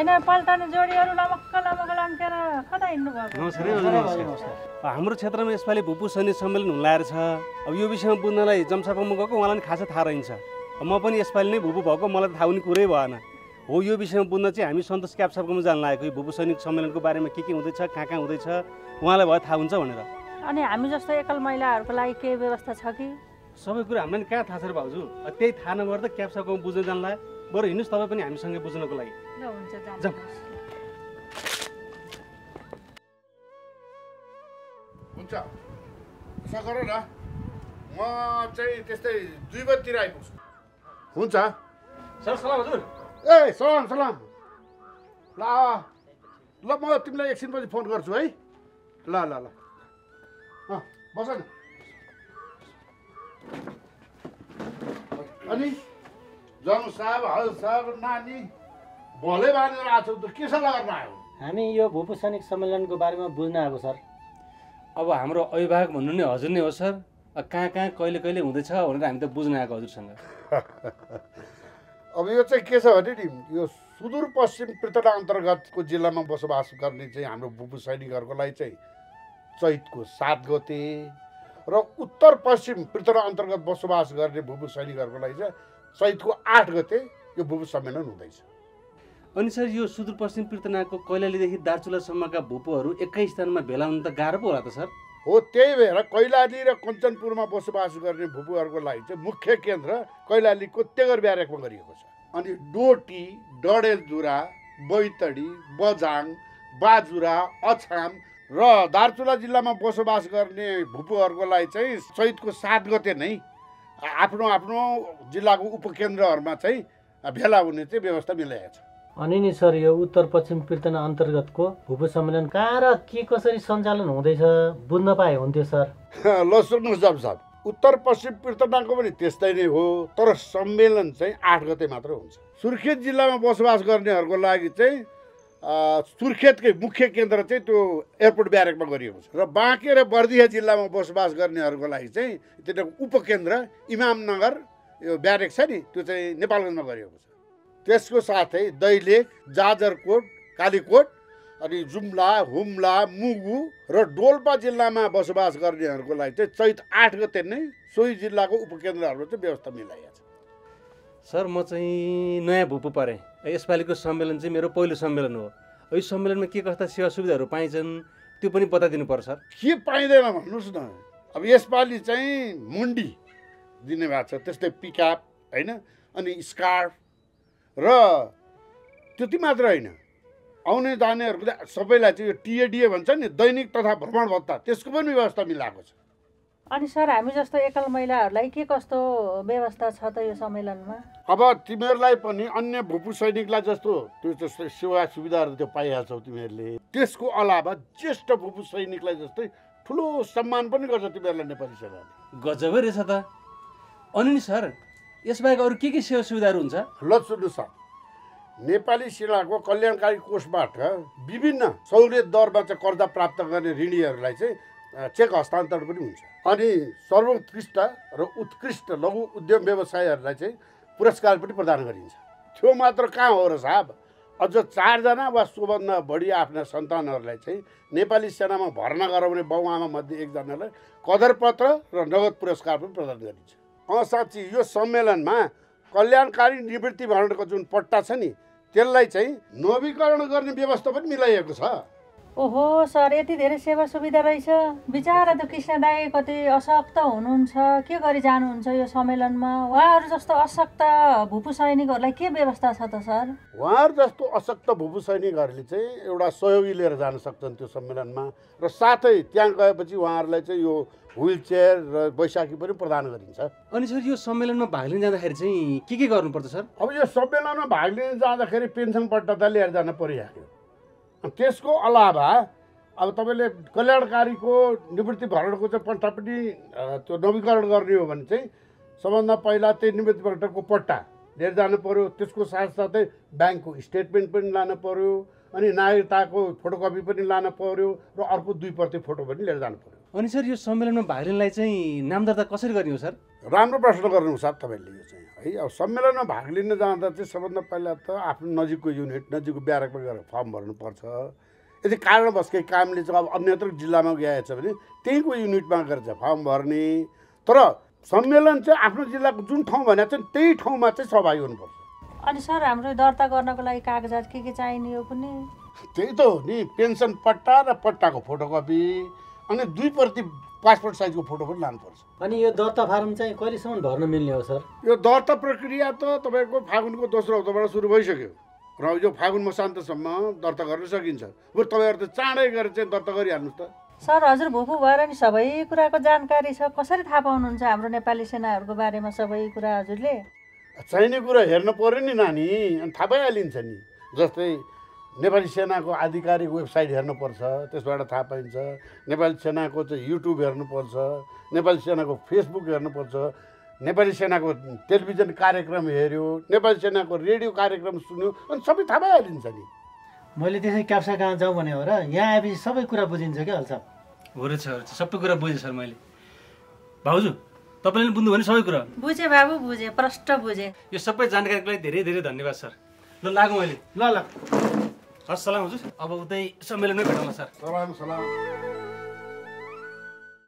होइन पल्टाउने जोडीहरू लमक्क लम्केर कता हिँड्नु भएको? नमस्कार। हाम्रो क्षेत्रमा यसपालि भूपू सैनिक सम्मेलन हुन लागेको छ। अब यो विषयमा बुझ्नलाई जमसापामा गएको उहाँलाई पनि खासै थाहा रहन्छ। म पनि यसपालि नै भूपू भएको मलाई थाहा हुने कुरै भएन। हो यो विषयमा बुझ्न चाहिँ हामी सन्तोष क्याब सबकोमा जान लागेको। यो भूपू सैनिक सम्मेलनको बारेमा के हुँदैछ, कहाँ हुँदैछ उहाँलाई भयो थाहा हुन्छ भनेर। अनि हामी जस्तो एकल महिलाहरूको लागि के व्यवस्था छ कि? सबै कुरा हामीलाई कहाँ थाहा छ र भाउजू? त्यही थाहा नभएर त क्याब सबकोमा बुझ्न जान लाग्यो। बरु हिँड्नुहोस् तपाईँ पनि हामीसँग बुझ्नको लागि। ल हुन्छ जाउँ। हुन्छ यसो गर न, म चाहिँ त्यस्तै 2 बजीतिर आइपुग्छु। हुन्छ सर सलाम हजुर। ए सलाम सलाम। ल ल म तिमीलाई एकछिनपछि फोन गर्छु है। ल ल ल बस न। अनि जङ साहब, हल साहब, नानी भोले बाँधेर आएको छौ त के सल्लाह गर्न आयो? हामी यो भूपू सैनिक सम्मेलनको बारेमा बुझ्न आएको सर। अब हाम्रो अभिभावक भन्नु नै हजुर नै हो सर। कहाँ कहिले हुँदैछ भनेर हामी त बुझ्न आएको हजुरसँग। अब यो चाहिँ के छ भने नि, यो सुदूरपश्चिम पृथ्वी अन्तर्गतको जिल्लामा बसोबास गर्ने चाहिँ हाम्रो भूपू सैनिकहरूको लागि चाहिँ चैतको 7 गते र उत्तर पश्चिम पृथ्वी अन्तर्गत बसोबास गर्ने भूपू सैनिकहरूको लागि चाहिँ चैतको 8 गते यो भूपू सम्मेलन हुँदैछ। अनि सर यो सुदूरपश्चिम पृथ्वीको कैलालीदेखि दार्चुलासम्मका भूपूहरू एकै स्थानमा भेला हुन त गाह्रो पो होला त सर? हो, त्यही भएर कैलाली र कञ्चनपुरमा बसोबास गर्ने भूपूहरूको लागि चाहिँ मुख्य केन्द्र कैलालीको तेगर ब्यारेकमा गरिएको छ। अनि डोटी, डडेलधुरा, बैतडी, बझाङ, बाजुरा, अछाम र दार्चुला जिल्लामा बसोबास गर्ने भूपूहरूको लागि चाहिँ चैतको 7 गते नै आफ्नो आफ्नो जिल्लाको उपकेन्द्रहरूमा चाहिँ भेला हुने चाहिँ व्यवस्था मिलाएको छ। अनि नि सर यो उत्तर पश्चिम पृथ्वी अन्तर्गतको भूपू सम्मेलन कहाँ र के कसरी सञ्चालन हुँदैछ बुझ्न पाए हुन्थ्यो सर। ल सुन्नुहोस् जब साहब, उत्तर पश्चिम पृथ्वीको पनि त्यस्तै नै हो, तर सम्मेलन चाहिँ 8 गते मात्र हुन्छ। सुर्खेत जिल्लामा बसोबास गर्नेहरूको लागि चाहिँ सुर्खेतकै मुख्य केन्द्र चाहिँ त्यो एयरपोर्ट ब्यारेकमा गरिएको छ र बाँके र बर्दिया जिल्लामा बसोबास गर्नेहरूको लागि चाहिँ त्यो उपकेन्द्र इमामनगर यो ब्यारेक छ नि, त्यो चाहिँ नेपालगञ्जमा गरिएको छ। त्यसको साथै दैलेख, जाजरकोट, कालीकोट अनि जुम्ला, हुम्ला, मुगु र डोल्पा जिल्लामा बसोबास गर्नेहरूको लागि चाहिँ चैत 8 गते नै सोही जिल्लाको उपकेन्द्रहरू चाहिँ व्यवस्था मिलाइएको छ। सर म चाहिँ नयाँ भूपू परेँ। यसपालिको सम्मेलन चाहिँ मेरो पहिलो सम्मेलन हो। यो सम्मेलनमा के कस्ता सेवा सुविधाहरू पाइन्छन् त्यो पनि बताइदिनु पर्छ सर। के पाइँदैन भन्नुहोस् न। अब यसपालि चाहिँ मुन्डी दिने भएको छ, त्यस्तै पिकअप होइन, अनि स्कार्फ र त्यति मात्र होइन, आउने जानेहरूको सबैलाई चाहिँ यो टिएडिए भन्छ नि, दैनिक तथा भ्रमण भत्ता, त्यसको पनि व्यवस्था मिलाएको छ। अनि सर हामी जस्तो एकल महिलाहरूलाई के कस्तो व्यवस्था छ त यो सम्मेलनमा? अब तिमीहरूलाई पनि अन्य भूपू सैनिकलाई जस्तो त्यो सेवा सुविधाहरू त्यो पाइहाल्छौ तिमीहरूले। त्यसको अलावा ज्येष्ठ भूपू सैनिकलाई जस्तै ठुलो सम्मान पनि गर्छ तिमीहरूलाई नेपाली सेनाले। गजबै रहेछ त। अनि नि सर यसबाहेक अरू के सेवा सुविधाहरू हुन्छ? ल सुन्नुहोस् सर, नेपाली सेनाको कल्याणकारी कोषबाट विभिन्न सहुलियत दरमा चाहिँ कर्जा प्राप्त गर्ने ऋणीहरूलाई चाहिँ चेक हस्तान्तरण पनि हुन्छ। अनि सर्वोत्कृष्ट र उत्कृष्ट लघु उद्यम व्यवसायहरूलाई चाहिँ पुरस्कार पनि प्रदान गरिन्छ। त्यो मात्र कहाँ हो र साहब, अझ 4 जना वा सोभन्दा बढी आफ्ना सन्तानहरूलाई चाहिँ नेपाली सेनामा भर्ना गराउने बाउआमा मध्ये 1 जनालाई कदरपत्र र नगद पुरस्कार पनि प्रदान गरिन्छ। साँच्ची यो सम्मेलनमा कल्याणकारी निवृत्ति भरणको जुन पट्टा छ नि, त्यसलाई चाहिँ नवीकरण गर्ने व्यवस्था पनि मिलाइएको छ। ओहो सर, यति धेरै सेवा सुविधा रहेछ। बिचारा त कृष्ण दाई कति अशक्त हुनुहुन्छ, के गरी जानुहुन्छ यो सम्मेलनमा? उहाँहरू जस्तो अशक्त भूपू सैनिकहरूलाई के व्यवस्था छ त सर? उहाँहरू जस्तो अशक्त भूपू सैनिकहरूले चाहिँ एउटा सहयोगी लिएर जान सक्छन् त्यो सम्मेलनमा, र साथै त्यहाँ गएपछि उहाँहरूलाई चाहिँ यो व्हिल चेयर र बैशाखी पनि प्रदान गरिन्छ। अनि सर यो सम्मेलनमा भाग लिन जाँदाखेरि चाहिँ के गर्नुपर्छ सर? अब यो सम्मेलनमा भाग लिन जाँदाखेरि पेन्सन पट्टा त लिएर जान परिहाल्यो। त्यसको अलावा अब तपाईँले कल्याणकारीको निवृत्ति भरणको चाहिँ पट्टा पनि त्यो नवीकरण गर्ने हो भने चाहिँ सबभन्दा पहिला त्यही निवृत्ति भरणको पट्टा लिएर जानु पर्यो। त्यसको साथसाथै ब्याङ्कको स्टेटमेन्ट पनि लानु पर्यो, अनि नागरिकताको फोटोकपी पनि लानु पर्यो, र अर्को 2 प्रति फोटो पनि लिएर जानु पर्यो। अनि सर यो सम्मेलनमा भाग लिनलाई चाहिँ नाम दर्ता कसरी गर्ने हो सर? राम्रो प्रश्न गर्नु साहब तपाईँले यो चाहिँ, है। अब सम्मेलनमा भाग लिन जाँदा चाहिँ सबभन्दा पहिला त आफ्नो नजिकको युनिट नजिकको ब्यारेकमा गएर फर्म भर्नुपर्छ। यदि कारणवश केही कामले चाहिँ अब अन्यत्र जिल्लामा गएछ भने त्यहीँको युनिटमा गएर चाहिँ फर्म भर्ने। तर सम्मेलन चाहिँ आफ्नो जिल्लाको जुन ठाउँ भने चाहिँ त्यही ठाउँमा चाहिँ सहभागी हुनुपर्छ। अनि सर हाम्रो दर्ता गर्नको लागि कागजात के चाहिने हो पनि? त्यही त हो नि, पेन्सन पट्टा र पट्टाको फोटोकपी अनि 2 प्रति पासपोर्ट साइजको फोटो पनि लानुपर्छ। अनि यो दर्ता फारम चाहिँ कहिलेसम्म भर्न मिल्ने हो सर? यो दर्ता प्रक्रिया त तपाईँको फागुनको दोस्रो हप्ताबाट सुरु भइसक्यो र यो फागुन मसान्तसम्म दर्ता गर्न सकिन्छ। बरु तपाईँहरू त चाँडै गरेर चाहिँ दर्ता गरिहाल्नुहोस् त। सर हजुर भुपू भएर नि सबै कुराको जानकारी छ, कसरी थाहा पाउनुहुन्छ हाम्रो नेपाली सेनाहरूको बारेमा सबै कुरा हजुरले? चाहिने कुरा हेर्नु पऱ्यो नि नानी, अनि थाहा पाइहालिन्छ नि। जस्तै नेपाली सेनाको आधिकारिक वेबसाइट हेर्नुपर्छ, त्यसबाट थाहा पाइन्छ। नेपाली सेनाको चाहिँ युट्युब हेर्नुपर्छ, नेपाली सेनाको फेसबुक हेर्नुपर्छ, नेपाली सेनाको टेलिभिजन कार्यक्रम हेऱ्यो, नेपाली सेनाको रेडियो कार्यक्रम सुन्यो, अनि सबै थाहा पाइहालिन्छ नि। मैले त्यसै क्याप्सा कहाँ जाउँ भने हो र, यहाँ आएपछि सबै कुरा बुझिन्छ क्या हाल्छ। हो रहेछ सबै कुरा बुझेँ सर मैले। भाउजू तपाईँले बुझ्नु भने सबै कुरा? बुझेँ बाबु, बुझेँ, प्रष्ट बुझेँ। यो सबै जानकारीको लागि धेरै धेरै धन्यवाद सर। ल लागौँ अहिले। ल ल हस् सलाम हजुर। अब उतै सम्मेलनमै भेटौँला सर। सलाम सलाम।